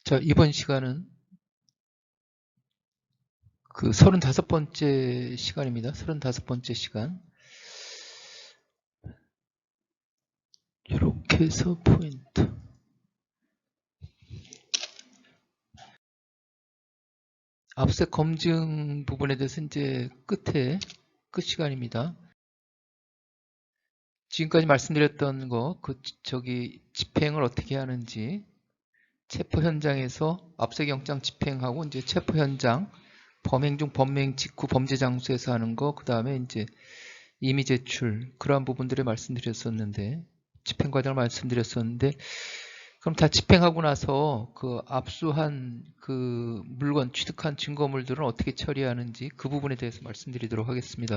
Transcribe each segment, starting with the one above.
자, 이번 시간은 그 35번째 시간입니다. 35번째 시간. 이렇게 해서 포인트. 앞서 검증 부분에 대해서 이제 끝 시간입니다. 지금까지 말씀드렸던 거, 집행을 어떻게 하는지, 체포 현장에서 압수영장 집행하고 이제 체포 현장, 범행 중 범행 직후 범죄 장소에서 하는 거, 그 다음에 이제 임의 제출, 그러한 부분들을 말씀드렸었는데, 집행 과정을 말씀드렸었는데, 그럼 다 집행하고 나서 그 압수한 그 물건, 취득한 증거물들은 어떻게 처리하는지 그 부분에 대해서 말씀드리도록 하겠습니다.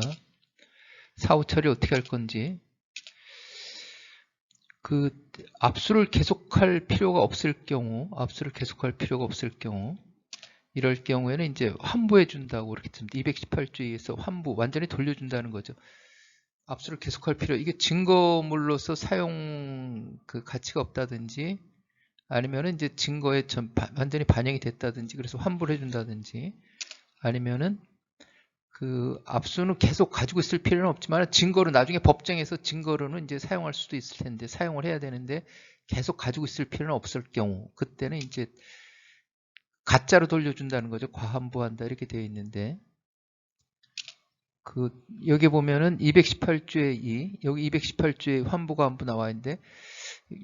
사후 처리 어떻게 할 건지. 그 압수를 계속할 필요가 없을 경우, 이럴 경우에는 이제 환부해 준다고 그렇게 씁니다. 218조에서 환부, 완전히 돌려준다는 거죠. 압수를 계속할 필요, 이게 증거물로서 사용 그 가치가 없다든지, 아니면은 이제 증거에 완전히 반영이 됐다든지, 그래서 환불을 해준다든지, 아니면은 그 압수는 계속 가지고 있을 필요는 없지만 증거로 나중에 법정에서 증거로는 이제 사용할 수도 있을 텐데, 사용을 해야 되는데 계속 가지고 있을 필요는 없을 경우, 그때는 이제 가짜로 돌려준다는 거죠. 과환부한다 이렇게 되어 있는데, 그 여기 보면은 218조의 2, 여기 218조의 환부가 한부 나와 있는데,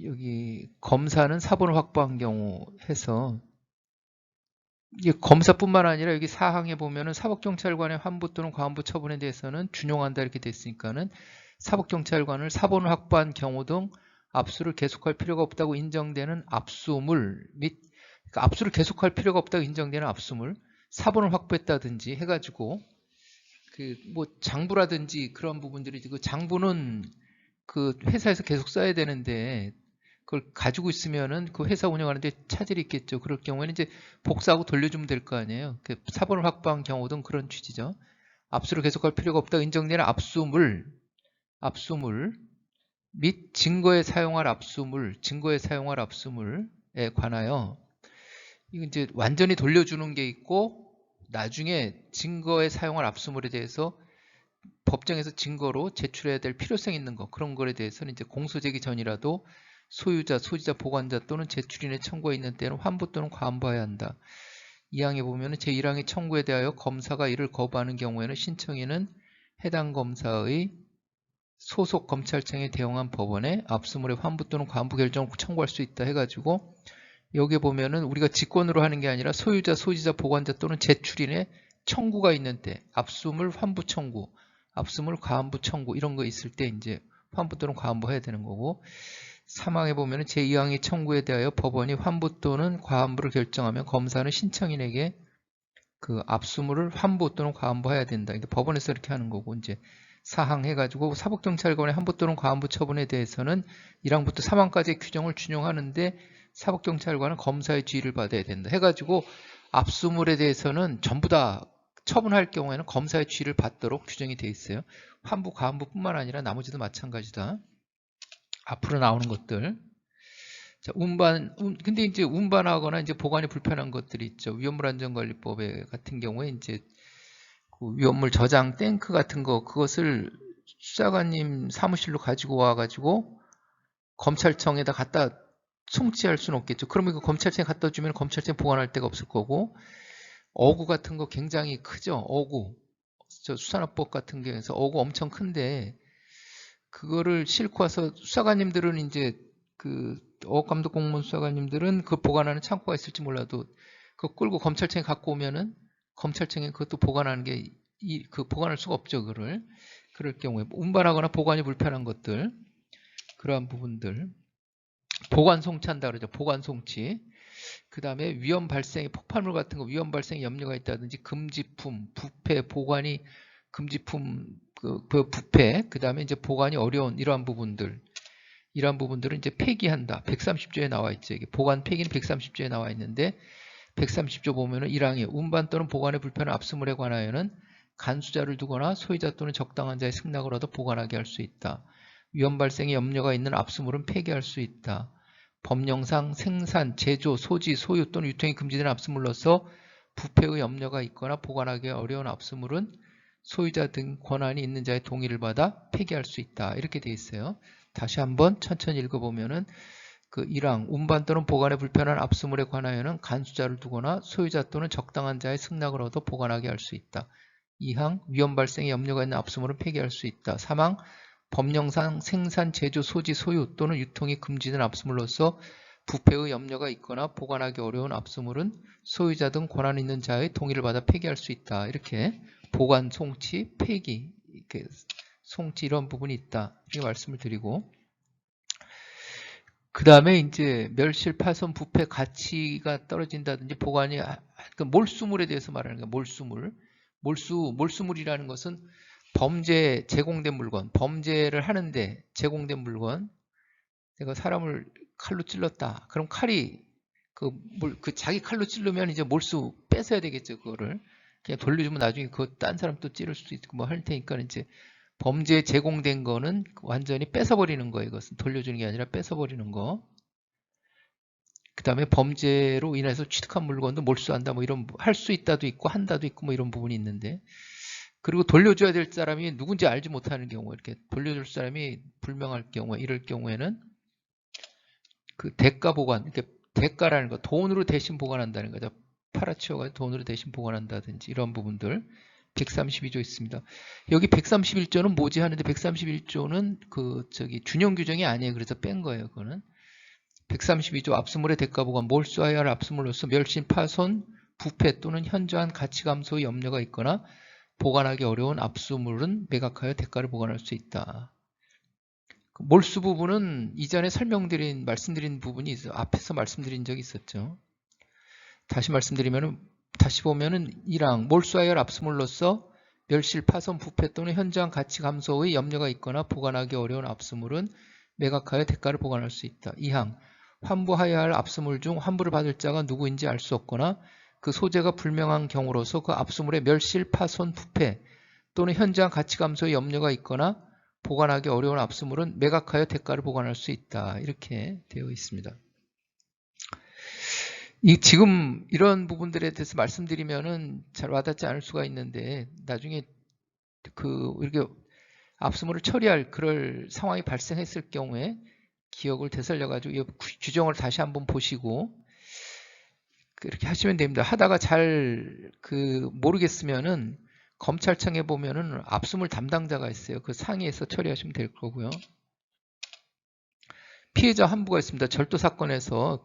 여기 검사는 사본을 확보한 경우 해서, 이게 검사뿐만 아니라 여기 사항에 보면은 사법경찰관의 환부 또는 과환부 처분에 대해서는 준용한다 이렇게 됐으니까는 사법경찰관을 사본을 확보한 경우 등 압수를 계속할 필요가 없다고 인정되는 압수물 및, 그러니까 압수를 계속할 필요가 없다고 인정되는 압수물, 사본을 확보했다든지 해가지고 그 뭐 장부라든지 그런 부분들이, 그 장부는 그 회사에서 계속 써야 되는데 그걸 가지고 있으면은 그 회사 운영하는데 차질이 있겠죠. 그럴 경우에는 이제 복사하고 돌려주면 될 거 아니에요. 그 사본을 확보한 경우 등 그런 취지죠. 압수를 계속할 필요가 없다고 인정되는 압수물 및 증거에 사용할 압수물에 관하여, 이거 이제 완전히 돌려주는 게 있고, 나중에 증거에 사용할 압수물에 대해서 법정에서 증거로 제출해야 될 필요성 있는 거, 그런 거에 대해서는 이제 공소제기 전이라도 소유자, 소지자, 보관자 또는 제출인의 청구가 있는 때는 환부 또는 과환부해야 한다. 2항에 보면 제1항의 청구에 대하여 검사가 이를 거부하는 경우에는 신청인은 해당 검사의 소속 검찰청에 대응한 법원에 압수물의 환부 또는 과환부 결정을 청구할 수 있다 해가지고, 여기 보면은 우리가 직권으로 하는 게 아니라 소유자, 소지자, 보관자 또는 제출인의 청구가 있는 때, 압수물 환부 청구, 압수물 과환부 청구 이런 거 있을 때 이제 환부 또는 과환부 해야 되는 거고, 3항에 보면 제2항의 청구에 대하여 법원이 환부 또는 과환부를 결정하면 검사는 신청인에게 그 압수물을 환부 또는 과환부 해야 된다. 근데 법원에서 이렇게 하는 거고, 이제 4항 해가지고 사법경찰관의 환부 또는 과환부 처분에 대해서는 1항부터 3항까지의 규정을 준용하는데 사법경찰관은 검사의 지휘를 받아야 된다 해가지고, 압수물에 대해서는 전부 다 처분할 경우에는 검사의 지휘를 받도록 규정이 되어 있어요. 환부, 과환부뿐만 아니라 나머지도 마찬가지다. 앞으로 나오는 것들. 자, 근데 이제 운반하거나 이제 보관이 불편한 것들이 있죠. 위험물 안전관리법에 같은 경우에 이제 그 위험물 저장 탱크 같은 거, 그것을 수사관님 사무실로 가지고 와가지고 검찰청에다 갖다 송치할 수는 없겠죠. 그러면 그 검찰청에 갖다 주면 검찰청에 보관할 데가 없을 거고, 어구 같은 거 굉장히 크죠. 어구. 저 수산업법 같은 경우에서 어구 엄청 큰데, 그거를 싣고 와서 수사관님들은 이제 그 어업감독 공무원 수사관님들은 그 보관하는 창고가 있을지 몰라도 그거 끌고 검찰청에 갖고 오면은 검찰청에 그것도 보관하는 게 그 보관할 수가 없죠. 그럴 경우에 운반하거나 보관이 불편한 것들, 그러한 부분들 보관 송치한다 그러죠. 보관 송치. 그 다음에 위험 발생의 폭발물 같은 거 위험 발생 염려가 있다든지 금지품, 부패, 보관이 금지품, 부패, 그 다음에 이제 보관이 어려운 이러한 부분들은 이제 폐기한다. 130조에 나와 있죠. 이게 보관 폐기는 130조에 나와 있는데, 130조 보면은 1항에 운반 또는 보관에 불편한 압수물에 관하여는 간수자를 두거나 소유자 또는 적당한 자의 승낙을 얻어 보관하게 할 수 있다. 위험 발생의 염려가 있는 압수물은 폐기할 수 있다. 법령상 생산, 제조, 소지, 소유 또는 유통이 금지된 압수물로서 부패의 염려가 있거나 보관하기 어려운 압수물은 소유자 등 권한이 있는 자의 동의를 받아 폐기할 수 있다. 이렇게 되어 있어요. 다시 한번 천천히 읽어보면은 그 1항 운반 또는 보관에 불편한 압수물에 관하여는 간수자를 두거나 소유자 또는 적당한 자의 승낙을 얻어 보관하게 할 수 있다. 2항 위험 발생에 염려가 있는 압수물은 폐기할 수 있다. 3항 법령상 생산, 제조, 소지, 소유 또는 유통이 금지된 압수물로서 부패의 염려가 있거나 보관하기 어려운 압수물은 소유자 등 권한 있는 자의 동의를 받아 폐기할 수 있다. 이렇게 보관, 송치, 폐기, 이렇게 송치 이런 부분이 있다. 이렇게 말씀을 드리고 그 다음에 이제 멸실, 파손, 부패 가치가 떨어진다든지 보관이 그러니까 몰수물에 대해서 말하는 거예요. 몰수물. 몰수물이라는 것은 범죄 제공된 물건, 범죄를 하는데 제공된 물건, 내가 사람을 칼로 찔렀다. 그럼 칼이 그 자기 칼로 찌르면 이제 몰수 뺏어야 되겠죠. 그거를 그냥 돌려주면 나중에 그거 딴 사람 또 찌를 수도 있고 뭐 할 테니까 이제 범죄에 제공된 거는 완전히 뺏어버리는 거예요. 이것은 돌려주는 게 아니라 뺏어버리는 거. 그 다음에 범죄로 인해서 취득한 물건도 몰수한다 뭐 이런 할 수 있다도 있고 한다도 있고 뭐 이런 부분이 있는데 그리고 돌려줘야 될 사람이 누군지 알지 못하는 경우 이렇게 돌려줄 사람이 불명할 경우에 이럴 경우에는 그 대가 보관 이렇게 대가라는 거 돈으로 대신 보관한다는 거죠. 팔아치워가지고 돈으로 대신 보관한다든지 이런 부분들 132조 있습니다. 여기 131조는 뭐지 하는데 131조는 그 준용 규정이 아니에요. 그래서 뺀 거예요. 그거는 132조 압수물의 대가 보관 몰수하여야 할 압수물로서 멸신, 파손, 부패 또는 현저한 가치 감소의 염려가 있거나 보관하기 어려운 압수물은 매각하여 대가를 보관할 수 있다. 몰수 부분은 이전에 말씀드린 부분이 있어요. 앞에서 말씀드린 적이 있었죠. 다시 말씀드리면은 다시 보면은 1항 몰수하여야 할 압수물로서 멸실, 파손, 부패 또는 현저한 가치 감소의 염려가 있거나 보관하기 어려운 압수물은 매각하여 대가를 보관할 수 있다. 2항 환부하여야 할 압수물 중 환부를 받을 자가 누구인지 알 수 없거나 그 소재가 불명한 경우로서 그 압수물의 멸실, 파손, 부패 또는 현저한 가치 감소의 염려가 있거나 보관하기 어려운 압수물은 매각하여 대가를 보관할 수 있다. 이렇게 되어 있습니다. 지금 이런 부분들에 대해서 말씀드리면은 잘 와닿지 않을 수가 있는데 나중에 이렇게 압수물을 처리할 그럴 상황이 발생했을 경우에 기억을 되살려가지고 이 규정을 다시 한번 보시고 그렇게 하시면 됩니다. 하다가 잘 모르겠으면은 검찰청에 보면은 압수물 담당자가 있어요. 그 상위에서 처리하시면 될 거고요. 피해자 환부가 있습니다. 절도 사건에서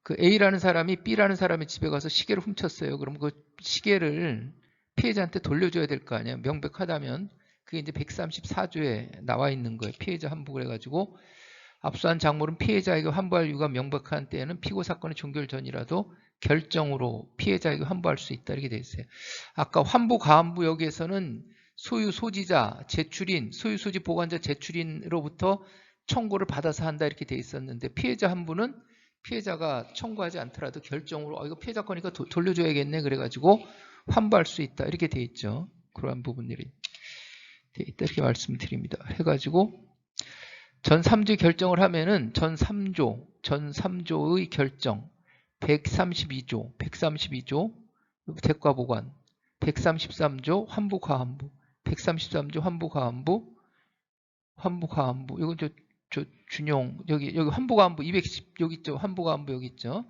그 A라는 사람이 B라는 사람의 집에 가서 시계를 훔쳤어요. 그럼 그 시계를 피해자한테 돌려줘야 될 거 아니에요. 명백하다면 그게 이제 134조에 나와 있는 거예요. 피해자 환부 그래가지고 압수한 작물은 피해자에게 환부할 이유가 명백한 때에는 피고 사건의 종결 전이라도 결정으로 피해자에게 환부할 수 있다 이렇게 돼 있어요. 아까 환부 가환부 여기에서는 소유 소지자 제출인 소유 소지 보관자 제출인으로부터 청구를 받아서 한다 이렇게 돼 있었는데 피해자 환부는 피해자가 청구하지 않더라도 결정으로 이거 피해자 거니까 돌려줘야겠네 그래가지고 환부할 수 있다 이렇게 돼 있죠. 그러한 부분들이 돼 있다 이렇게 말씀드립니다. 해가지고 전 3조 결정을 하면은 전 3조의 결정 132조 대가 보관 133조 환부 가환부 133조 환부 가환부 이건 저 준용 여기 환부 가환부 210 여기 있죠. 환부 가환부 여기 있죠.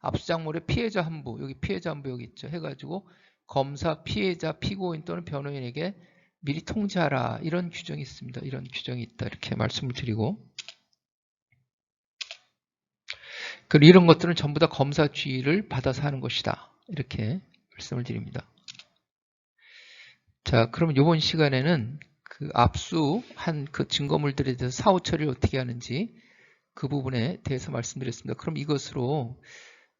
압수작물의 피해자 환부 여기 피해자 환부 여기 있죠. 해가지고 검사, 피해자, 피고인 또는 변호인에게 미리 통지하라 이런 규정이 있습니다. 이런 규정이 있다 이렇게 말씀을 드리고 그리고 이런 것들은 전부 다 검사 지휘를 받아서 하는 것이다 이렇게 말씀을 드립니다. 자, 그럼 이번 시간에는 압수한 증거물들에 대해서 사후 처리를 어떻게 하는지 그 부분에 대해서 말씀드렸습니다. 그럼 이것으로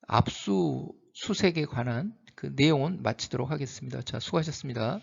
압수수색에 관한 그 내용은 마치도록 하겠습니다. 자, 수고하셨습니다.